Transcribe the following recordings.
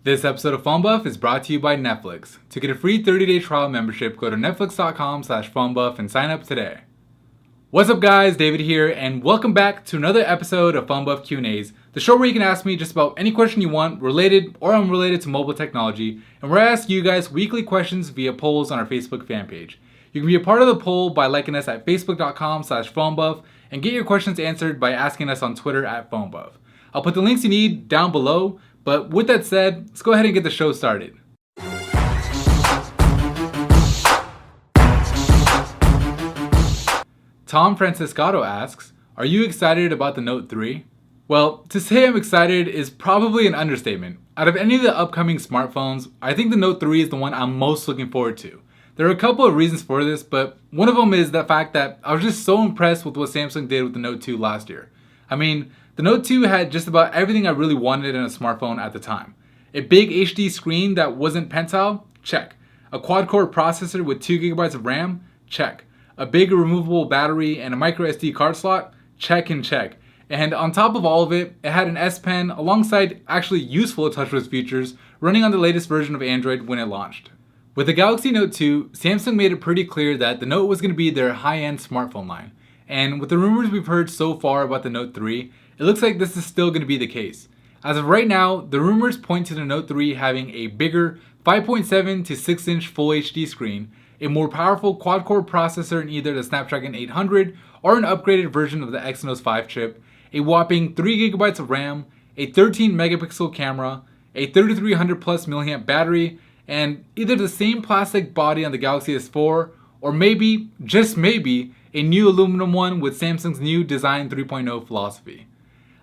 This episode of Phone Buff is brought to you by Netflix. To get a free 30-day trial membership, go to netflix.com/phonebuff and sign up today. What's up guys, David here, and welcome back to another episode of Phone Buff Q&As, the show where you can ask me just about any question you want, related or unrelated to mobile technology, and where I ask you guys weekly questions via polls on our Facebook fan page. You can be a part of the poll by liking us at facebook.com/phonebuff and get your questions answered by asking us on Twitter at phonebuff. I'll put the links you need down below. But with that said, let's go ahead and get the show started. Tom Franciscato asks, are you excited about the Note 3? Well, to say I'm excited is probably an understatement. Out of any of the upcoming smartphones, I think the Note 3 is the one I'm most looking forward to. There are a couple of reasons for this, but one of them is the fact that I was just so impressed with what Samsung did with the Note 2 last year. I mean, the Note 2 had just about everything I really wanted in a smartphone at the time. A big HD screen that wasn't pentile? Check. A quad-core processor with 2GB of RAM? Check. A big removable battery and a micro SD card slot? Check and check. And on top of all of it, it had an S Pen alongside actually useful TouchWiz features running on the latest version of Android when it launched. With the Galaxy Note 2, Samsung made it pretty clear that the Note was going to be their high-end smartphone line. And with the rumors we've heard so far about the Note 3, it looks like this is still going to be the case. As of right now, the rumors point to the Note 3 having a bigger 5.7 to 6-inch Full HD screen, a more powerful quad-core processor in either the Snapdragon 800 or an upgraded version of the Exynos 5 chip, a whopping 3GB of RAM, a 13-megapixel camera, a 3300 plus mAh battery, and either the same plastic body on the Galaxy S4 or maybe, just maybe, a new aluminum one with Samsung's new Design 3.0 philosophy.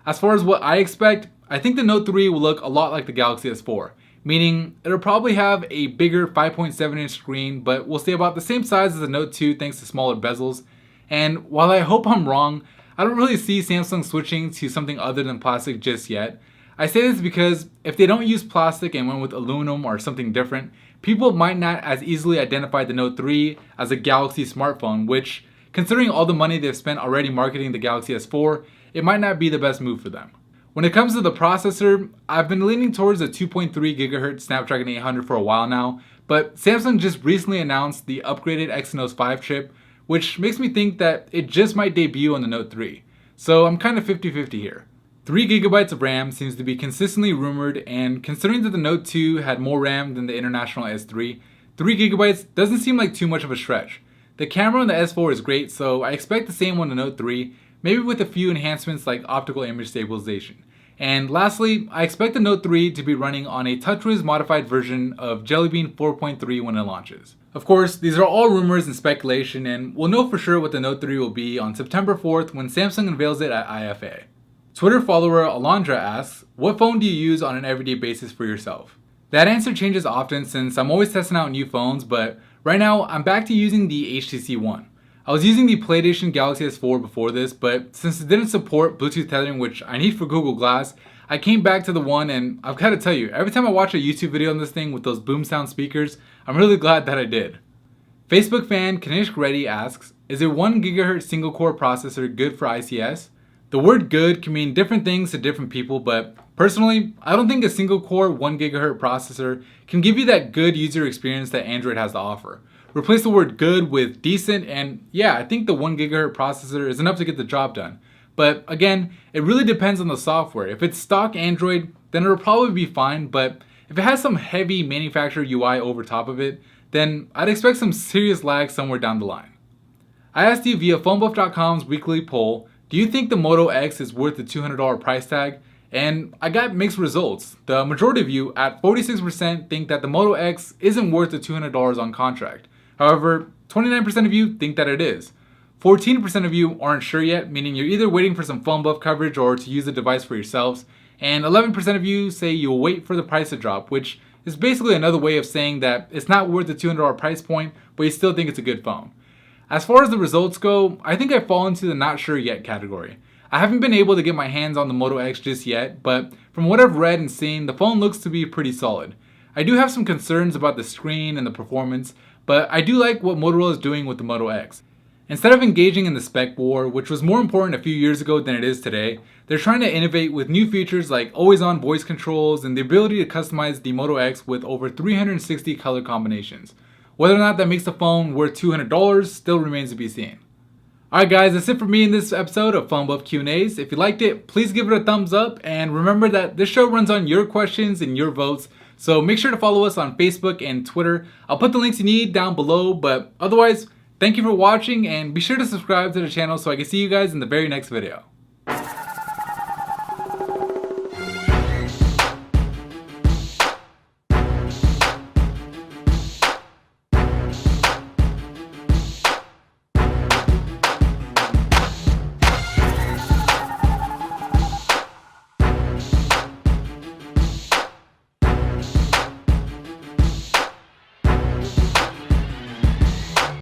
As far as what I expect, I think the Note 3 will look a lot like the Galaxy S4, meaning it'll probably have a bigger 5.7-inch screen, but will stay about the same size as the Note 2 thanks to smaller bezels. And while I hope I'm wrong, I don't really see Samsung switching to something other than plastic just yet. I say this because if they don't use plastic and went with aluminum or something different, people might not as easily identify the Note 3 as a Galaxy smartphone, which, considering all the money they've spent already marketing the Galaxy S4, it might not be the best move for them. When it comes to the processor, I've been leaning towards a 2.3 GHz Snapdragon 800 for a while now, but Samsung just recently announced the upgraded Exynos 5 chip, which makes me think that it just might debut on the Note 3. So I'm kind of 50-50 here. 3GB of RAM seems to be consistently rumored, and considering that the Note 2 had more RAM than the international S3, 3GB doesn't seem like too much of a stretch. The camera on the S4 is great, so I expect the same on the Note 3, maybe with a few enhancements like optical image stabilization. And lastly, I expect the Note 3 to be running on a TouchWiz modified version of Jelly Bean 4.3 when it launches. Of course, these are all rumors and speculation, and we'll know for sure what the Note 3 will be on September 4th when Samsung unveils it at IFA. Twitter follower Alondra asks, what phone do you use on an everyday basis for yourself? That answer changes often since I'm always testing out new phones, but right now I'm back to using the HTC One. I was using the PlayStation Galaxy S4 before this, but since it didn't support Bluetooth tethering, which I need for Google Glass, I came back to the One, and I've got to tell you, every time I watch a YouTube video on this thing with those boom sound speakers, I'm really glad that I did. Facebook fan Kanishk Reddy asks, is a 1 GHz single core processor good for ICS? The word good can mean different things to different people, but personally, I don't think a single core 1 GHz processor can give you that good user experience that Android has to offer. Replace the word good with decent, and yeah, I think the 1 GHz processor is enough to get the job done. But again, it really depends on the software. If it's stock Android, then it'll probably be fine, but if it has some heavy manufacturer UI over top of it, then I'd expect some serious lag somewhere down the line. I asked you via phonebuff.com's weekly poll, do you think the Moto X is worth the $200 price tag? And I got mixed results. The majority of you, at 46%, think that the Moto X isn't worth the $200 on contract. However, 29% of you think that it is. 14% of you aren't sure yet, meaning you're either waiting for some phone buff coverage or to use the device for yourselves. And 11% of you say you'll wait for the price to drop, which is basically another way of saying that it's not worth the $200 price point, but you still think it's a good phone. As far as the results go, I think I fall into the not sure yet category. I haven't been able to get my hands on the Moto X just yet, but from what I've read and seen, the phone looks to be pretty solid. I do have some concerns about the screen and the performance, but I do like what Motorola is doing with the Moto X. Instead of engaging in the spec war, which was more important a few years ago than it is today, they're trying to innovate with new features like always-on voice controls and the ability to customize the Moto X with over 360 color combinations. Whether or not that makes the phone worth $200 still remains to be seen. Alright guys, that's it for me in this episode of Phone Buff Q&As. If you liked it, please give it a thumbs up, and remember that this show runs on your questions and your votes, so make sure to follow us on Facebook and Twitter. I'll put the links you need down below, but otherwise, thank you for watching, and be sure to subscribe to the channel so I can see you guys in the very next video.